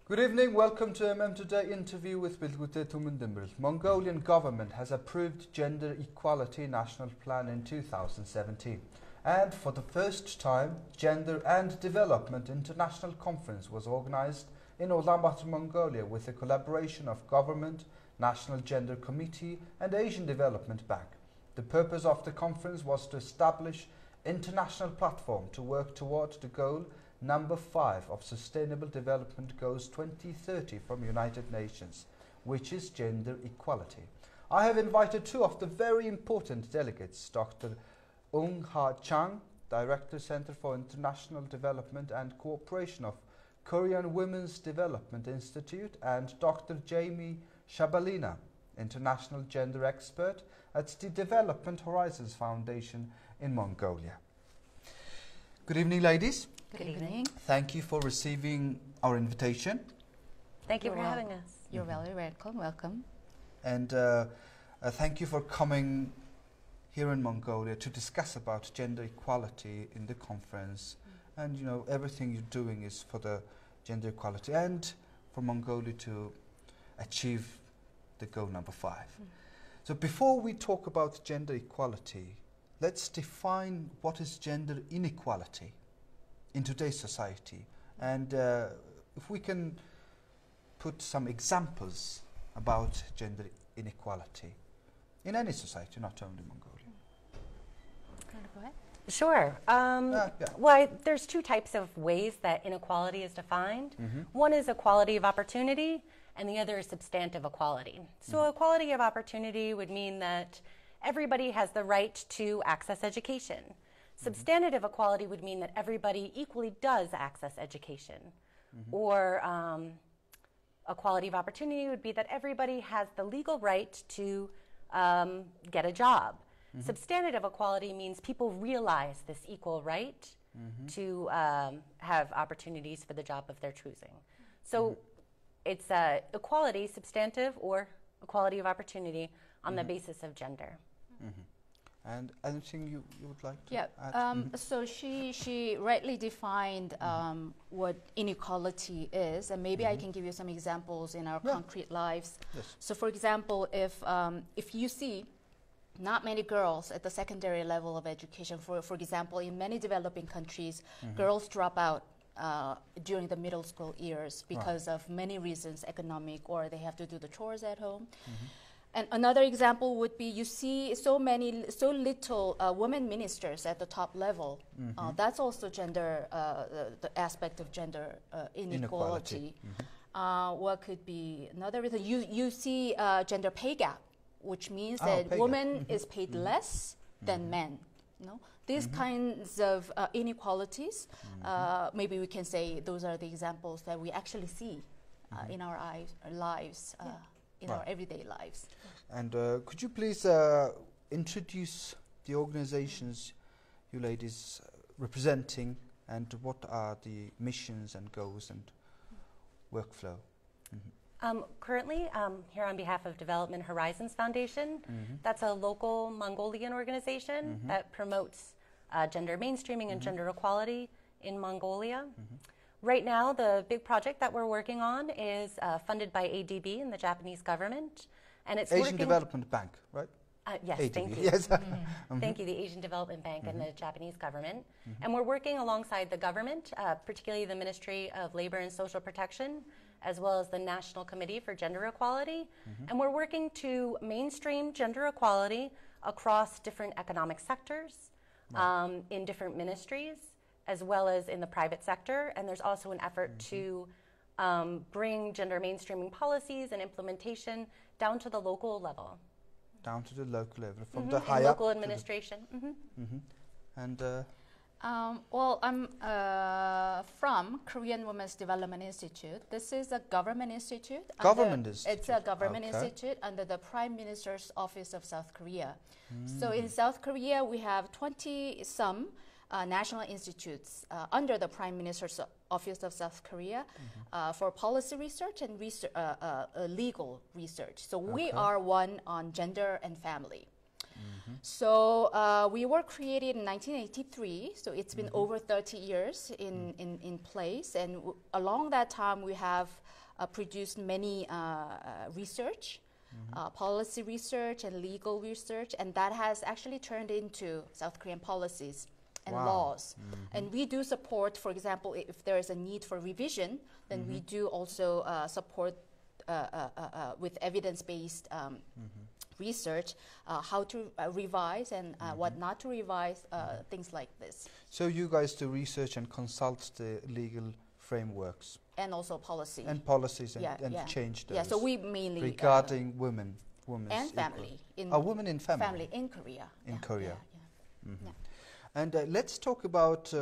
Good evening, welcome to Today interview with Bilgute Tumundimbril. Mongolian government has approved Gender Equality National Plan in 2017. And for the first time, Gender and Development International Conference was organized in Ulaanbaatar, Mongolia with the collaboration of government, National Gender Committee and Asian Development Bank. The purpose of the conference was to establish international platform to work toward the goal number 5 of Sustainable Development Goals 2030 from United Nations, which is gender equality. I have invited two of the very important delegates, Dr. Chang, Director Center for International Development and Cooperation of Korean Women's Development Institute, and Dr. Jaime Shabalina, International Gender Expert at the Development Horizons Foundation in Mongolia. Good evening, ladies. Good evening. Thank you for receiving our invitation. Thank you for having us. You're very welcome. Welcome. And thank you for coming here in Mongolia to discuss about gender equality in the conference. And you know, everything you're doing is for the gender equality and for Mongolia to achieve the goal number 5. So before we talk about gender equality, let's define what is gender inequality in today's society, and if we can put some examples about gender inequality in any society, not only Mongolia. Go ahead. Sure. Well, there's two types of ways that inequality is defined. One is equality of opportunity, and the other is substantive equality. So equality of opportunity would mean that everybody has the right to access education. Substantive equality would mean that everybody equally does access education. Or equality of opportunity would be that everybody has the legal right to get a job. Substantive equality means people realize this equal right to have opportunities for the job of their choosing. So it's equality, substantive, or equality of opportunity on the basis of gender. And anything you would like to add? So she rightly defined what inequality is, and maybe I can give you some examples in our concrete lives. Yes. So for example, if you see not many girls at the secondary level of education, for example, in many developing countries, girls drop out during the middle school years because of many reasons, economic, or they have to do the chores at home. And another example would be you see so little women ministers at the top level. That's also gender, the aspect of gender inequality. What could be another reason? You see gender pay gap, which means that women is paid less than men. No? These kinds of inequalities, maybe we can say those are the examples that we actually see in our lives. In our everyday lives. And could you please introduce the organizations you ladies representing, and what are the missions and goals and workflow? Currently, here on behalf of Development Horizons Foundation, that's a local Mongolian organization that promotes gender mainstreaming and gender equality in Mongolia. Right now, the big project that we're working on is funded by ADB and the Japanese government, and it's Asian Development Bank, right? Yes, ADB. thank you. Yes. Thank you, the Asian Development Bank and the Japanese government. And we're working alongside the government, particularly the Ministry of Labor and Social Protection, as well as the National Committee for Gender Equality. And we're working to mainstream gender equality across different economic sectors, in different ministries, as well as in the private sector. And there's also an effort to bring gender mainstreaming policies and implementation down to the local level. Down to the local level, from the high local administration. And well, I'm from Korean Women's Development Institute. This is a government institute. It's a government institute under the Prime Minister's Office of South Korea. So in South Korea, we have 20-some national institutes under the Prime Minister's Office of South Korea for policy research and legal research. So we are one on gender and family. So we were created in 1983, so it's been over 30 years in place, and along that time we have produced many research, policy research and legal research, and that has actually turned into South Korean policies and laws. And we do support, for example, if there is a need for revision, then we do also support with evidence-based research, how to revise and what not to revise, things like this. So you guys do research and consult the legal frameworks? And also policy. And policies and change those. Yeah, so we mainly... regarding women's and family. Women in family? Family in Korea. In Korea. And let's talk about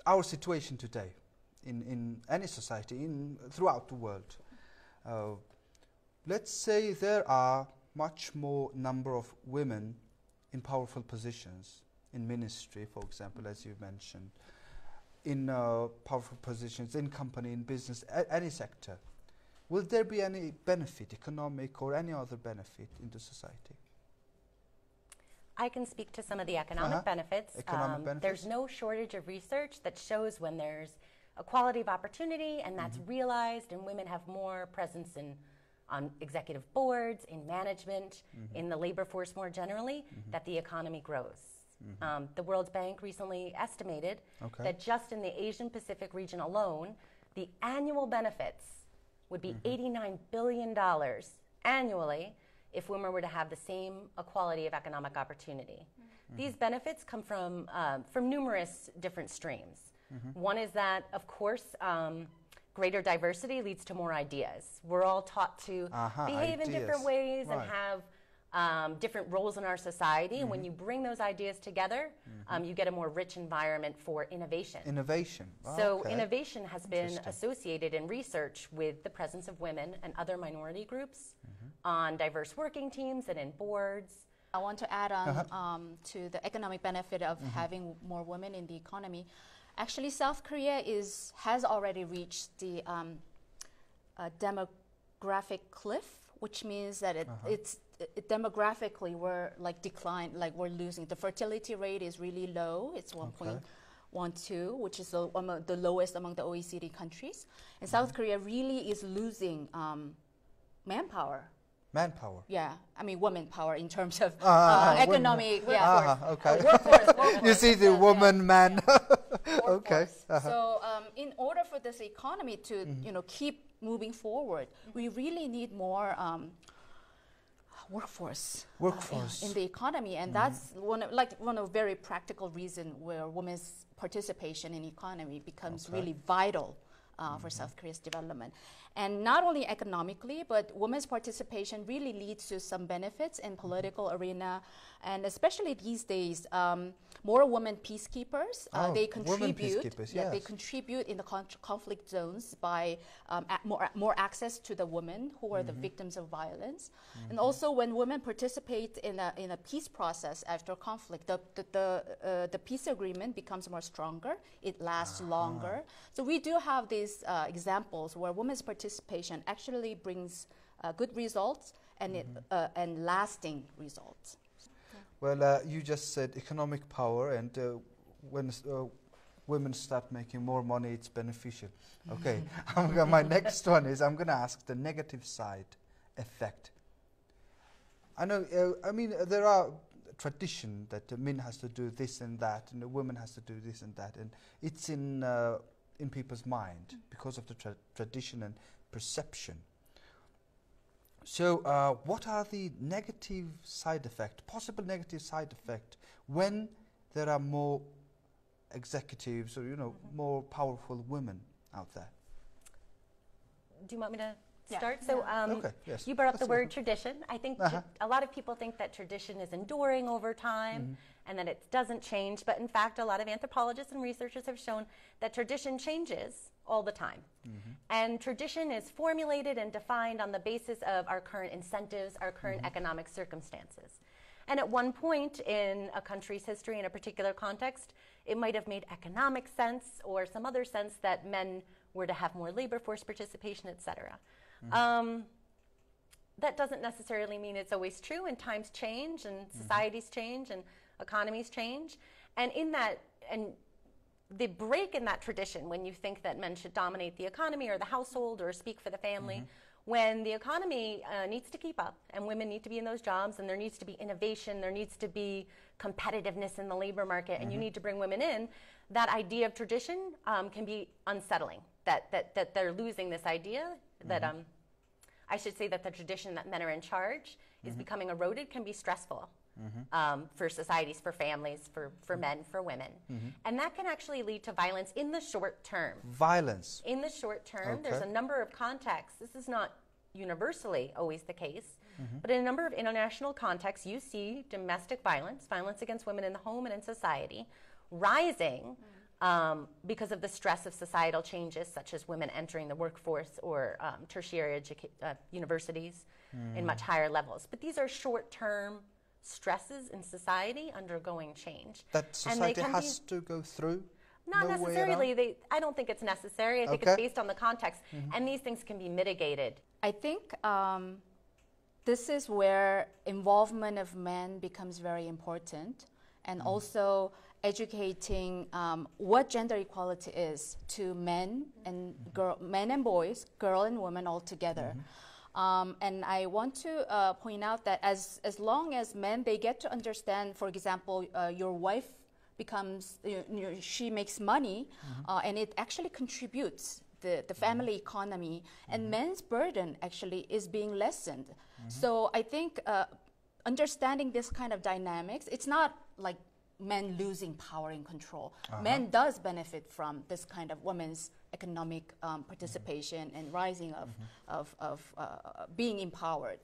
our situation today in any society, throughout the world. Let's say there are much more number of women in powerful positions, in ministry, for example, as you mentioned, in powerful positions, in company, in business, any sector. Will there be any benefit, economic or any other benefit in the society? I can speak to some of the economic benefits. There's no shortage of research that shows when there's equality of opportunity and that's realized and women have more presence on executive boards, in management, in the labor force more generally, that the economy grows. The World Bank recently estimated that just in the Asian Pacific region alone, the annual benefits would be $89 billion annually if women were to have the same equality of economic opportunity. These benefits come from numerous different streams. One is that, of course, greater diversity leads to more ideas. We're all taught to behave in different ways and have different roles in our society. And when you bring those ideas together, you get a more rich environment for innovation. Innovation. So innovation has been associated in research with the presence of women and other minority groups on diverse working teams and in boards. I want to add on to the economic benefit of having more women in the economy. Actually, South Korea has already reached the demographic cliff, which means that it's demographically we're we're losing. The fertility rate is really low. It's 1.12, which is the lowest among the OECD countries. And South Korea really is losing manpower. Manpower. Yeah, I mean woman power in terms of economic. Workforce. You see the woman, man. Okay. So in order for this economy to keep moving forward, we really need more workforce in the economy, and that's one of very practical reason where women's participation in economy becomes really vital for South Korea's development. And not only economically, but women's participation really leads to some benefits in political arena, and especially these days, more women peacekeepers. They contribute. They contribute in the conflict zones by more access to the women who are the victims of violence, and also when women participate in a peace process after conflict, the peace agreement becomes more stronger. It lasts longer. So we do have these examples where women's participation actually brings good results and lasting results. Well, you just said economic power, and when women start making more money, it's beneficial. Okay, my next one is I'm going to ask the negative side effect. I know, I mean, there are tradition that the men has to do this and that, and the woman has to do this and that, and it's in people's mind because of the tradition and perception. So what are the negative side effects, possible negative side effect, when there are more executives or, more powerful women out there? Do you want me to start? So yes. You brought up the word tradition. I think a lot of people think that tradition is enduring over time and that it doesn't change. But in fact, a lot of anthropologists and researchers have shown that tradition changes all the time. And tradition is formulated and defined on the basis of our current incentives, our current economic circumstances. And at one point in a country's history, in a particular context, it might have made economic sense or some other sense that men were to have more labor force participation, et cetera. that doesn't necessarily mean it's always true, and times change, and societies change, and economies change. And in that, and the break in that tradition, when you think that men should dominate the economy or the household or speak for the family, when the economy needs to keep up and women need to be in those jobs, and there needs to be innovation, there needs to be competitiveness in the labor market, and you need to bring women in, that idea of tradition can be unsettling, that they're losing this idea, that I should say that the tradition that men are in charge is becoming eroded, can be stressful for societies, for families, for men, for women. And that can actually lead to violence in the short term. Violence? In the short term. Okay. There's a number of contexts. This is not universally always the case, but in a number of international contexts, you see domestic violence, violence against women in the home and in society, rising because of the stress of societal changes, such as women entering the workforce or tertiary universities in much higher levels. But these are short-term stresses in society undergoing change. That society has to go through? Not necessarily. I don't think it's necessary. I think it's based on the context, and these things can be mitigated. I think this is where involvement of men becomes very important, and also educating what gender equality is to men and men and boys, girl and women all together. And I want to point out that as long as men, they get to understand, for example, your wife becomes, she makes money, and it actually contributes the family economy, and men's burden actually is being lessened. So I think understanding this kind of dynamics, it's not like men losing power and control. Men does benefit from this kind of women's economic participation and rising of being empowered.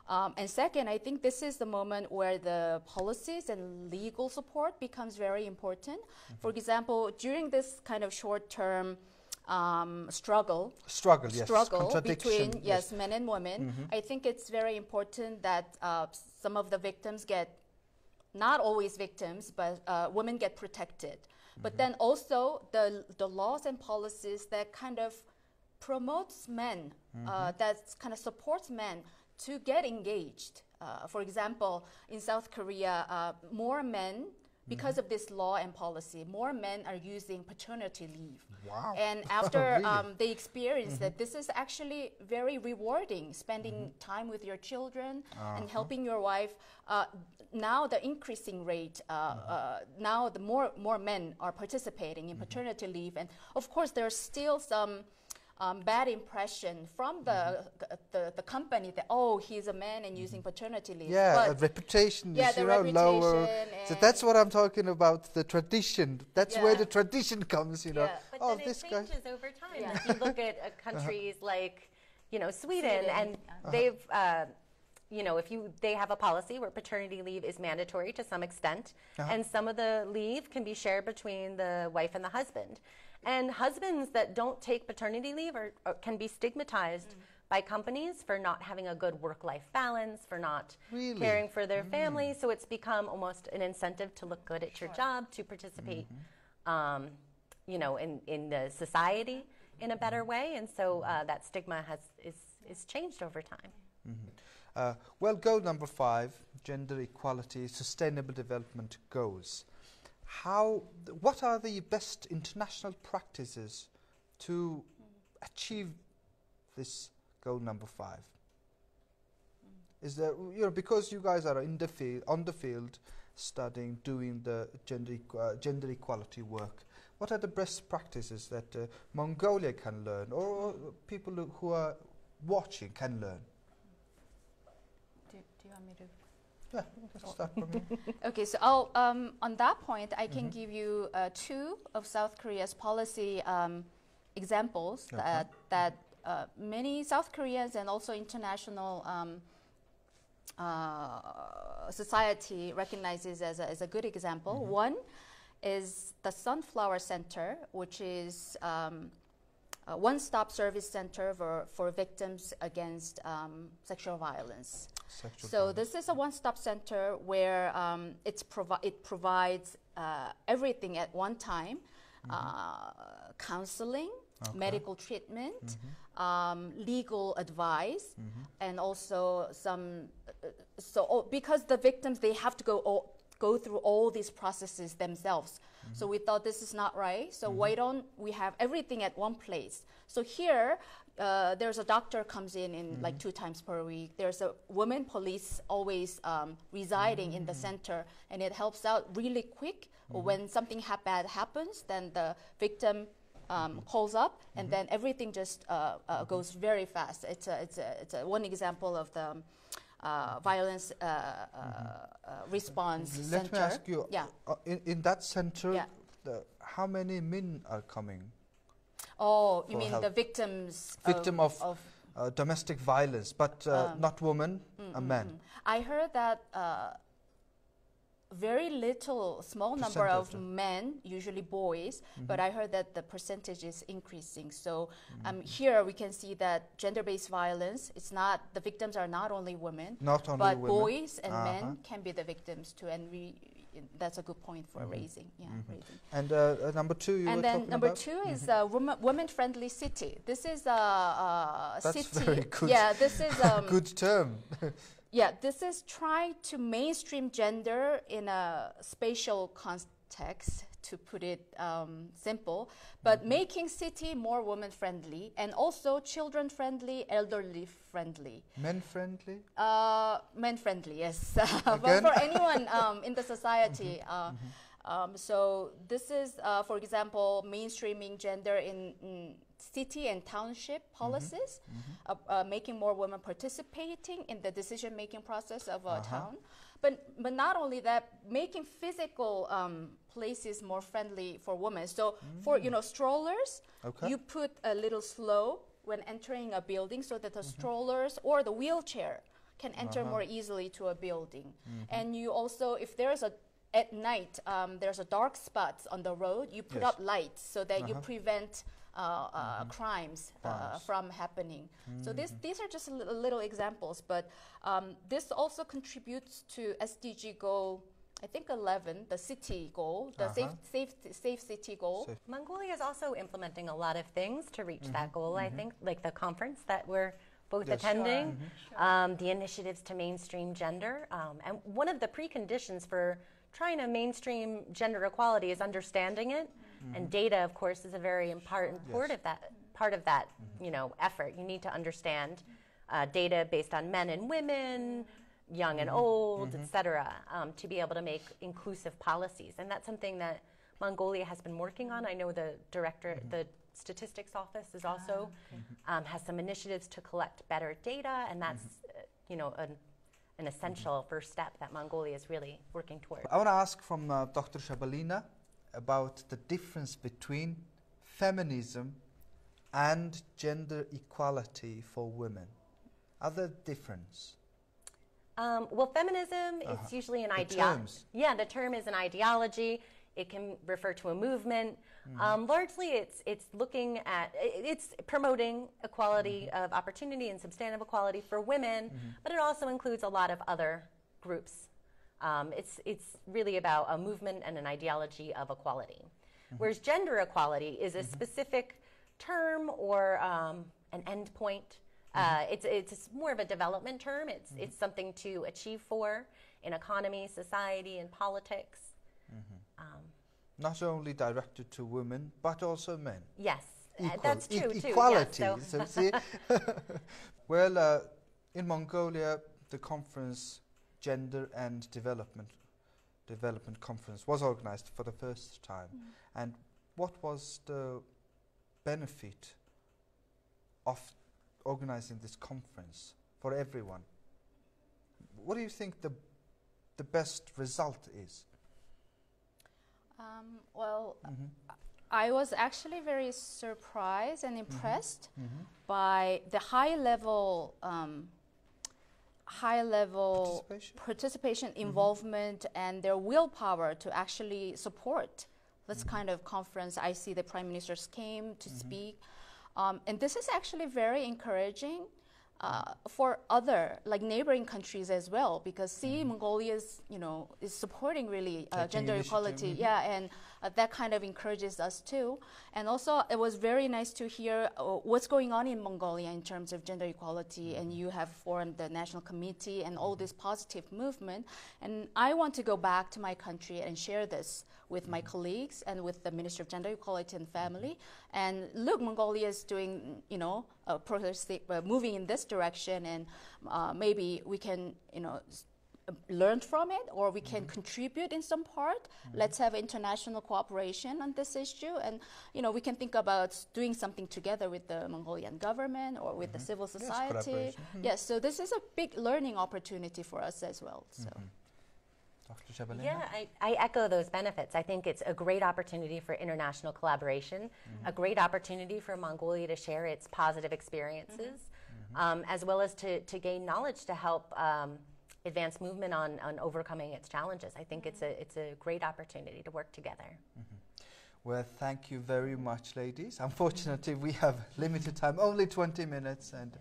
And second, I think this is the moment where the policies and legal support becomes very important. For example, during this kind of short-term struggle between men and women, I think it's very important that some of the victims get, not always victims, but women get protected. But then also the laws and policies that kind of promotes men, that kind of supports men to get engaged. For example, in South Korea, more men, because of this law and policy, more men are using paternity leave. Wow. And after Really? they experience that this is actually very rewarding, spending time with your children and helping your wife. Now the increasing rate, now the more men are participating in paternity leave. And of course, there's still some bad impression from the company that, oh, he's a man and using paternity leave. Yeah, but reputation is lower. So that's what I'm talking about, the tradition. That's where the tradition comes, But then it changes over time. If you look at countries like, Sweden, and they've, they have a policy where paternity leave is mandatory to some extent, and some of the leave can be shared between the wife and the husband. And husbands that don't take paternity leave can be stigmatized by companies for not having a good work-life balance, for not caring for their family. So it's become almost an incentive to look good at your job, to participate, in the society in a better way. And so that stigma is changed over time. Well, goal number 5, gender equality, sustainable development goals. What are the best international practices to achieve this goal number 5? Is there, because you guys are in the field, on the field, studying, doing the gender equality work, what are the best practices that Mongolia can learn, or people who are watching can learn? Do you want me to? Yeah, let's start from me. Okay, so on that point, I can give you 2 of South Korea's policy examples that many South Koreans and also international society recognizes as a good example. One is the Sunflower Center, which is a one-stop service center for victims against sexual violence. This is a one-stop center where it provides everything at one time, counseling, medical treatment, legal advice, and also some. Because the victims, they have to go through all these processes themselves. So we thought this is not right. So why don't we have everything at one place? So here, there's a doctor comes in like 2 times per week. There's a woman police always residing in the center, and it helps out really quick. When something bad happens, then the victim calls up, and then everything just goes very fast. It's a one example of the violence response center. Let me ask you, in that center, how many men are coming? Oh, you mean help? The victims? Victim of domestic violence, but not women, a man. I heard that very small number of men, usually boys, but I heard that the percentage is increasing. So here we can see that gender-based violence, the victims are not only women, but boys and men can be the victims too, and that's a good point for raising. Raising. And number 2, and then number 2 is women-friendly city. This is a that's city. Very good. Yeah, this is good term. Yeah, this is trying to mainstream gender in a spatial context, to put it simple, but making city more woman-friendly and also children-friendly, elderly-friendly. Men-friendly? Men-friendly, yes. But for anyone in the society. So this is, for example, mainstreaming gender in city and township policies, making more women participating in the decision-making process of a town. But not only that, making physical places more friendly for women. So for strollers, you put a little slope when entering a building so that the strollers or the wheelchair can enter more easily to a building. And you also, if there's at night, there's a dark spot on the road, you put up lights so that you prevent crimes from happening. So these are just little examples, but this also contributes to SDG goal, I think 11, the city goal, the safe city goal. Mongolia is also implementing a lot of things to reach that goal, I think, like the conference that we're both attending, the initiatives to mainstream gender. And one of the preconditions for trying to mainstream gender equality is understanding it. And data, of course, is a very important part of that effort. You need to understand data based on men and women, young and old, etc., to be able to make inclusive policies. And that's something that Mongolia has been working on. I know the director, the statistics office is also has some initiatives to collect better data, and that's an essential first step that Mongolia is really working toward. I want to ask from Dr. Shabalina about the difference between feminism and gender equality for women. Are there difference? Well, feminism is usually an ideology. Yeah, the term is an ideology. It can refer to a movement. Largely, it's looking at, it's promoting equality of opportunity and substantive equality for women, but it also includes a lot of other groups. It's really about a movement and an ideology of equality. Whereas gender equality is a specific term or an end point. It's more of a development term. It's something to achieve for in economy, society, and politics. Not only directed to women, but also men. Yes, that's true too. Equality, yes, so see. Well, in Mongolia, the conference, Gender and Development Conference, was organized for the first time. And what was the benefit of organizing this conference for everyone? What do you think the best result is? I was actually very surprised and impressed by the high level participation, involvement, and their willpower to actually support this kind of conference. I see the prime ministers came to speak, and this is actually very encouraging for other neighboring countries as well, because Mongolia is is supporting really gender equality, and that kind of encourages us too. And also, it was very nice to hear what's going on in Mongolia in terms of gender equality, and you have formed the national committee and all this positive movement. And I want to go back to my country and share this with my colleagues and with the Ministry of Gender Equality and Family. And look, Mongolia is doing, moving in this direction, and maybe we can, learn from it, or we can contribute in some part. Let's have international cooperation on this issue, and we can think about doing something together with the Mongolian government or with the civil society. Yes, so this is a big learning opportunity for us as well. So. Dr. Shabalina? Yeah, I echo those benefits. I think it's a great opportunity for international collaboration, a great opportunity for Mongolia to share its positive experiences, as well as to gain knowledge to help advance movement on overcoming its challenges. I think it's a great opportunity to work together. Well, thank you very much, ladies. Unfortunately, we have limited time, only 20 minutes, and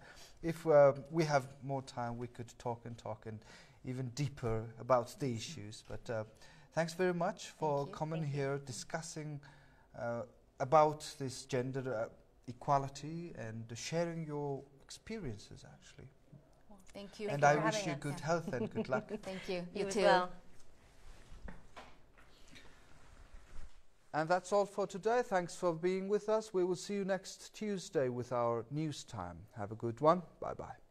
if we have more time, we could talk and even deeper about the issues. But thanks very much for coming here, discussing about this gender equality and sharing your experiences, actually. Well, thank you. And I wish you good health and good luck. Thank you. You too. as well. And that's all for today. Thanks for being with us. We will see you next Tuesday with our news time. Have a good one. Bye-bye.